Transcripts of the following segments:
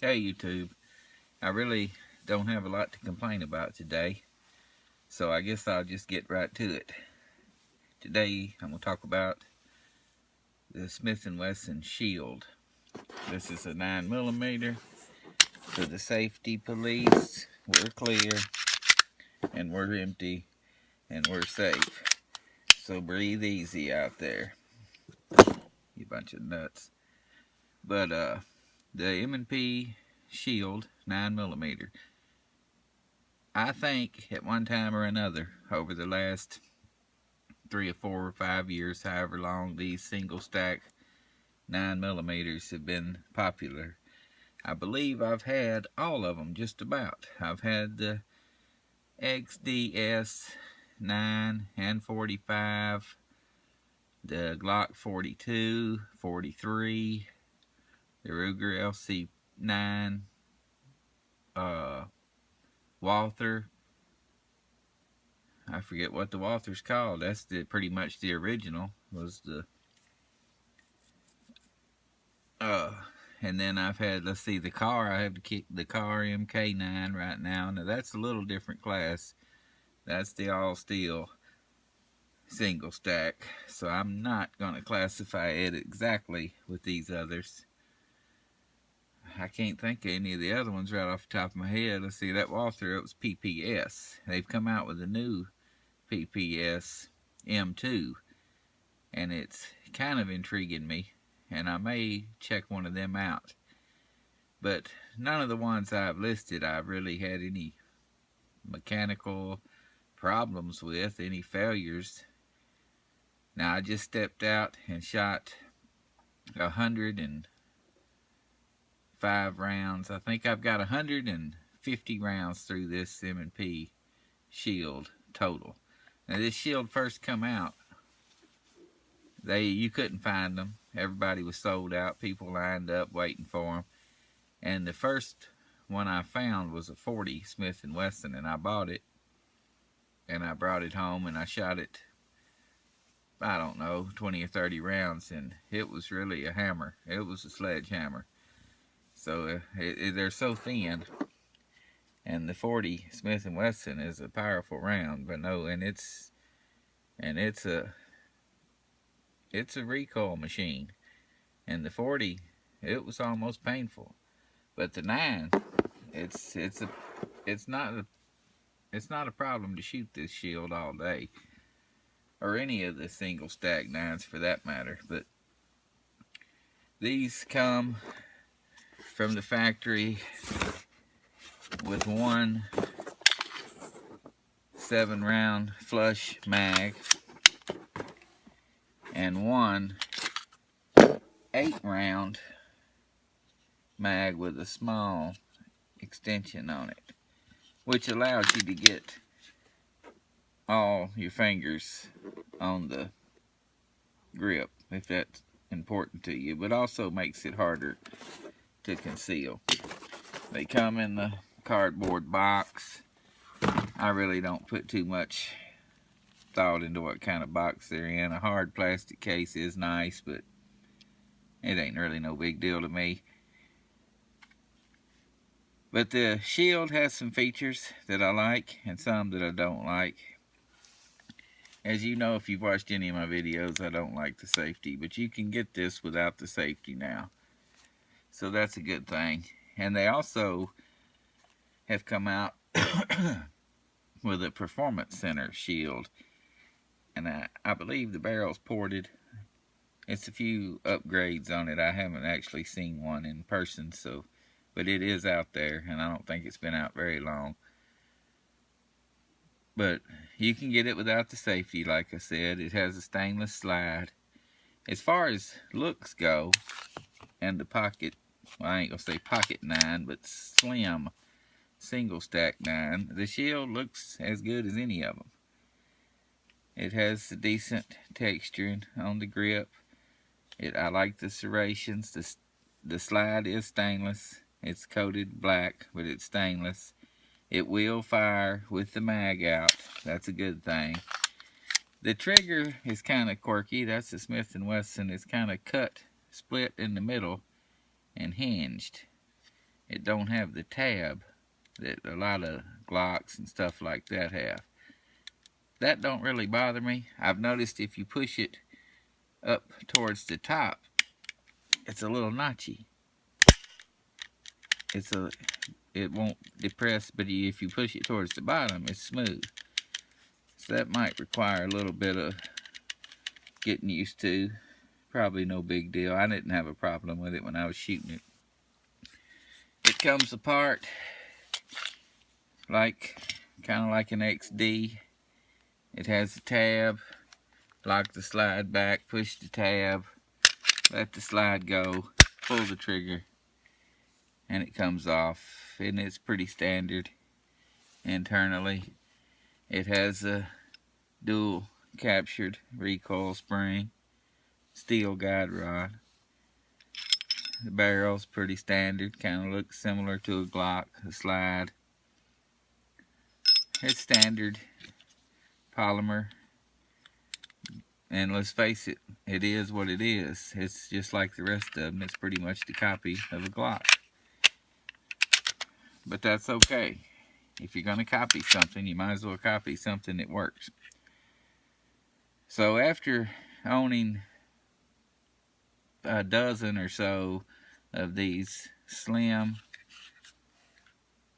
Hey YouTube, I really don't have a lot to complain about today, so I guess I'll just get right to it. Today I'm going to talk about the Smith & Wesson Shield. This is a 9mm for the safety police. We're clear, and we're empty, and we're safe. So breathe easy out there, you bunch of nuts. But the M&P Shield 9mm, I think at one time or another over the last 3 or 4 or 5 years, however long these single stack 9mm have been popular, I believe I've had all of them just about. I've had the XDS 9 and 45, the Glock 42, 43, the Ruger LC9, Walther. I forget what the Walther's called. That's pretty much the original. Was the and then I've had, let's see, the car. I have the car MK9 right now. Now that's a little different class. That's the all steel single stack. So I'm not going to classify it exactly with these others. I can't think of any of the other ones right off the top of my head. Let's see, that Walther, it was PPS. They've come out with a new PPS M2, and it's kind of intriguing me, and I may check one of them out. But none of the ones I've listed I've really had any mechanical problems with, any failures. Now I just stepped out and shot 105 rounds. I think I've got 150 rounds through this M&P Shield total. Now this Shield first come out, you couldn't find them. Everybody was sold out. People lined up waiting for them. And the first one I found was a 40 Smith & Wesson, and I bought it, and I brought it home, and I shot it, I don't know, 20 or 30 rounds, and it was really a hammer. It was a sledgehammer. So they're so thin, and the 40 Smith & Wesson is a powerful round, but no, it's a recoil machine, and the 40, it was almost painful. But the 9, it's not a problem to shoot this Shield all day, or any of the single stack 9s for that matter. But these come from the factory with one 7-round flush mag and one 8-round mag with a small extension on it, which allows you to get all your fingers on the grip if that's important to you, but also makes it harder to conceal. They come in the cardboard box. I really don't put too much thought into what kind of box they're in. A hard plastic case is nice, but it ain't really no big deal to me. But the Shield has some features that I like and some that I don't like. As you know, if you've watched any of my videos, I don't like the safety, but you can get this without the safety now. So that's a good thing. And they also have come out with a Performance Center Shield. And I believe the barrel's ported. It's a few upgrades on it. I haven't actually seen one in person, but it is out there, and I don't think it's been out very long. But you can get it without the safety, like I said. It has a stainless slide. As far as looks go, and the pocket, well, I ain't gonna say pocket 9, but slim single stack 9, the Shield looks as good as any of them. It has a decent texture on the grip. I like the serrations. The slide is stainless. It's coated black, but it's stainless. It will fire with the mag out. That's a good thing. The trigger is kind of quirky. That's the Smith & Wesson. It's kind of split in the middle, and hinged. it don't have the tab that a lot of Glocks and stuff like that have. That don't really bother me. I've noticed if you push it up towards the top, it's a little notchy. It won't depress, but if you push it towards the bottom, it's smooth. So that might require a little bit of getting used to. Probably no big deal. I didn't have a problem with it when I was shooting it. It comes apart kind of like an XD. It has a tab. Lock the slide back, push the tab, let the slide go, pull the trigger, and it comes off. And it's pretty standard internally. It has a dual captured recoil spring, steel guide rod. The barrel's pretty standard, kind of looks similar to a Glock, a slide. It's standard polymer, and let's face it, it is what it is. It's just like the rest of them. It's pretty much the copy of a Glock. But that's okay. If you're going to copy something, you might as well copy something that works. So after owning a dozen or so of these slim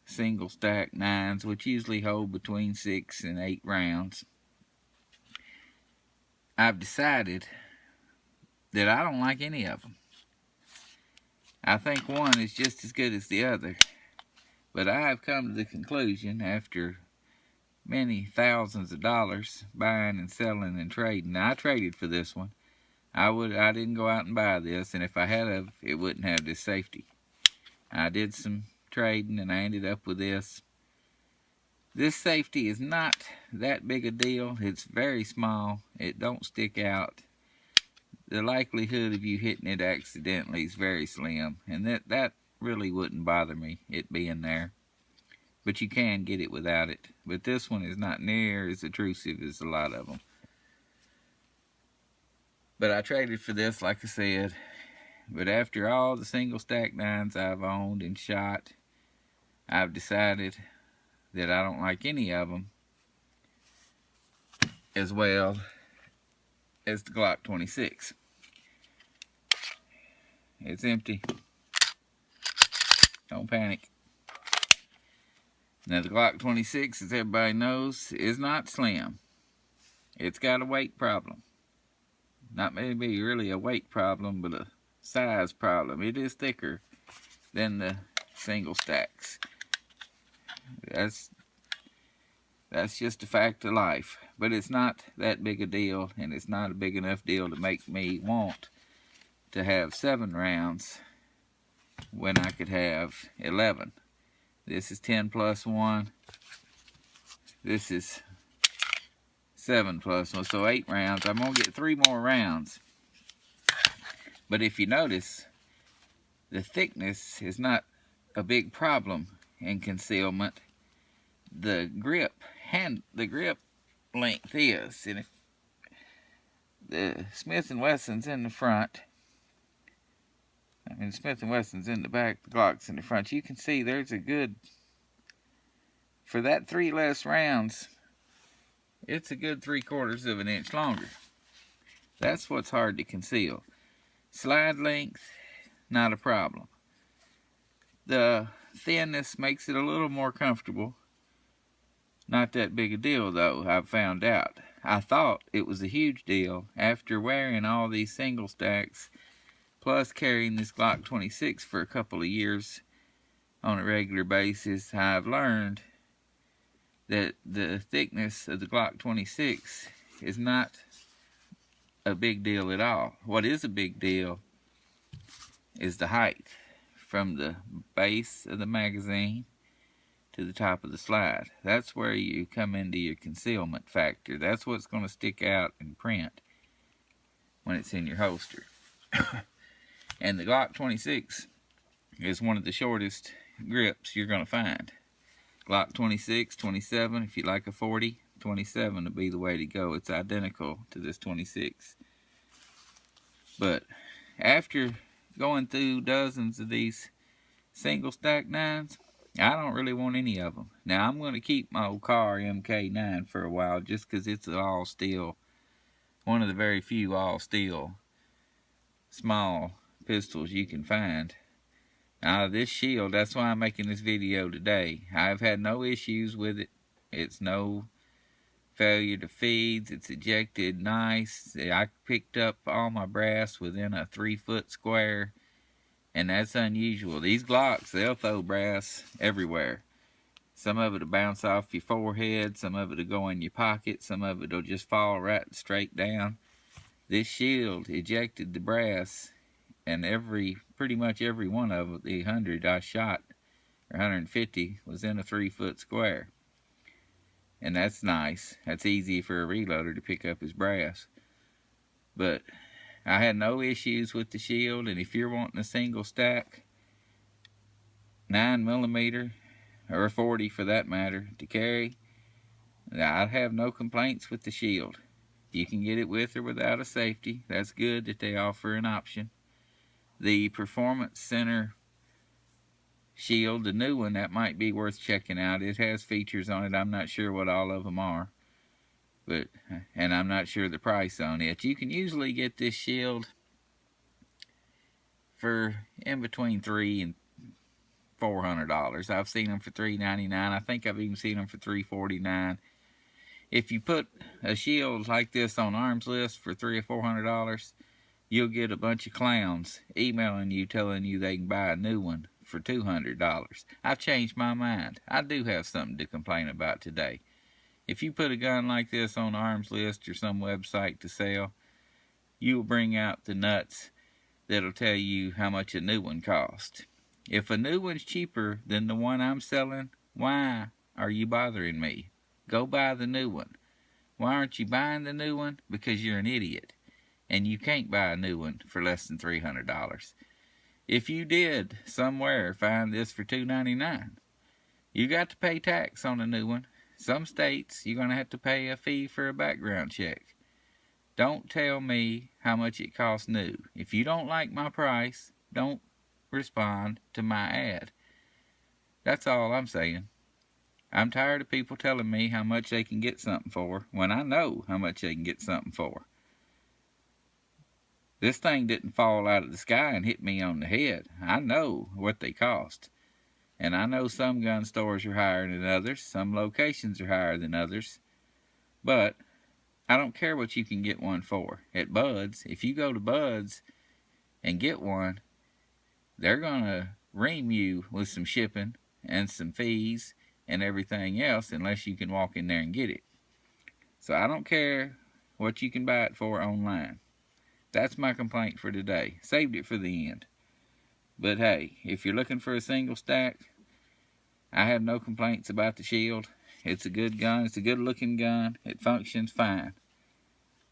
single stack 9s, which usually hold between 6 and 8 rounds, I've decided that I don't like any of them. I think one is just as good as the other, but I have come to the conclusion, after many thousands of dollars buying and selling and trading. Now, I traded for this one. I didn't go out and buy this, and if I had, it wouldn't have this safety. I did some trading and I ended up with this. This safety is not that big a deal. It's very small. It don't stick out. The likelihood of you hitting it accidentally is very slim, and that really wouldn't bother me, it being there. But you can get it without it. But this one is not near as intrusive as a lot of them. But I traded for this, like I said. But after all the single stack 9s I've owned and shot, I've decided that I don't like any of them as well as the Glock 26. It's empty. Don't panic. Now, the Glock 26, as everybody knows, is not slim. It's got a weight problem. Not maybe really a weight problem, but a size problem. It is thicker than the single stacks. That's just a fact of life. But it's not that big a deal, and it's not a big enough deal to make me want to have 7 rounds when I could have 11. This is 10 plus 1. This is 7 plus 1, so 8 rounds. I'm going to get 3 more rounds. But if you notice, the thickness is not a big problem in concealment. The grip length is. And if the Smith & Wesson's in the front, Smith & Wesson's in the back, the Glock's in the front, you can see there's a good, for that 3 less rounds, it's a good 3/4 of an inch longer. That's what's hard to conceal. Slide length, not a problem. The thinness makes it a little more comfortable. Not that big a deal, though, I've found out. I thought it was a huge deal after wearing all these single stacks, plus carrying this Glock 26 for a couple of years on a regular basis. I've learned that the thickness of the Glock 26 is not a big deal at all. What is a big deal is the height from the base of the magazine to the top of the slide. That's where you come into your concealment factor. That's what's going to stick out in print when it's in your holster. And the Glock 26 is one of the shortest grips you're going to find. Glock 26, 27, if you like a 40, 27 would be the way to go. It's identical to this 26. But after going through dozens of these single stack 9s, I don't really want any of them. Now, I'm going to keep my old Kahr MK9 for a while just because it's all steel. One of the very few all steel small pistols you can find. Now, this shield, that's why I'm making this video today. I've had no issues with it. It's no failure to feeds. It's ejected nice. I picked up all my brass within a 3-foot square, and that's unusual. These Glocks, they'll throw brass everywhere. Some of it'll bounce off your forehead, some of it'll go in your pocket, some of it'll just fall right straight down. This shield ejected the brass, and pretty much every one of the 100 I shot, or 150, was in a 3-foot square. And that's nice. That's easy for a reloader to pick up his brass. But I had no issues with the shield, and if you're wanting a single stack 9mm, or 40 for that matter, to carry, I'd have no complaints with the shield. You can get it with or without a safety. That's good that they offer an option. The Performance Center shield, the new one, that might be worth checking out. It has features on it. I'm not sure what all of them are, and I'm not sure the price on it. You can usually get this shield for in between $300 and $400. I've seen them for $399. I think I've even seen them for $349. If you put a shield like this on Arms List for $300 or $400, you'll get a bunch of clowns emailing you telling you they can buy a new one for $200. I've changed my mind. I do have something to complain about today. If you put a gun like this on Arms List or some website to sell, you will bring out the nuts that'll tell you how much a new one costs. If a new one's cheaper than the one I'm selling, why are you bothering me? Go buy the new one. Why aren't you buying the new one? Because you're an idiot, and you can't buy a new one for less than $300. If you did somewhere find this for $299, you got to pay tax on a new one. Some states, you're going to have to pay a fee for a background check. Don't tell me how much it costs new. If you don't like my price, don't respond to my ad. That's all I'm saying. I'm tired of people telling me how much they can get something for when I know how much they can get something for. This thing didn't fall out of the sky and hit me on the head. I know what they cost. And I know some gun stores are higher than others. Some locations are higher than others. But I don't care what you can get one for. At Bud's, if you go to Bud's and get one, they're going to ream you with some shipping and some fees and everything else unless you can walk in there and get it. So I don't care what you can buy it for online. That's my complaint for today. Saved it for the end. But hey, if you're looking for a single stack, I have no complaints about the shield. It's a good gun. It's a good looking gun. It functions fine.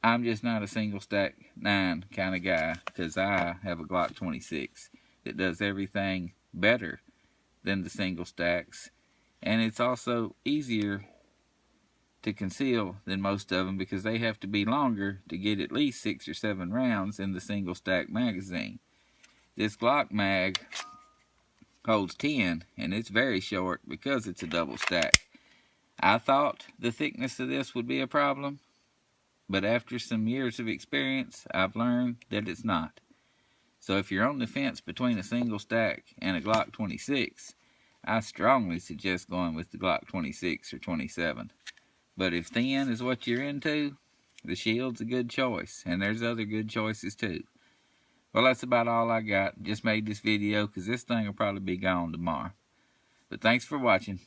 I'm just not a single stack 9 kind of guy because I have a Glock 26 that does everything better than the single stacks. And it's also easier to conceal than most of them because they have to be longer to get at least 6 or 7 rounds in the single stack magazine. This Glock mag holds 10, and it's very short because it's a double stack. I thought the thickness of this would be a problem, but after some years of experience, I've learned that it's not. So if you're on the fence between a single stack and a Glock 26, I strongly suggest going with the Glock 26 or 27. But if thin is what you're into, the shield's a good choice, and there's other good choices too. Well, that's about all I got. Just made this video because this thing will probably be gone tomorrow. But thanks for watching.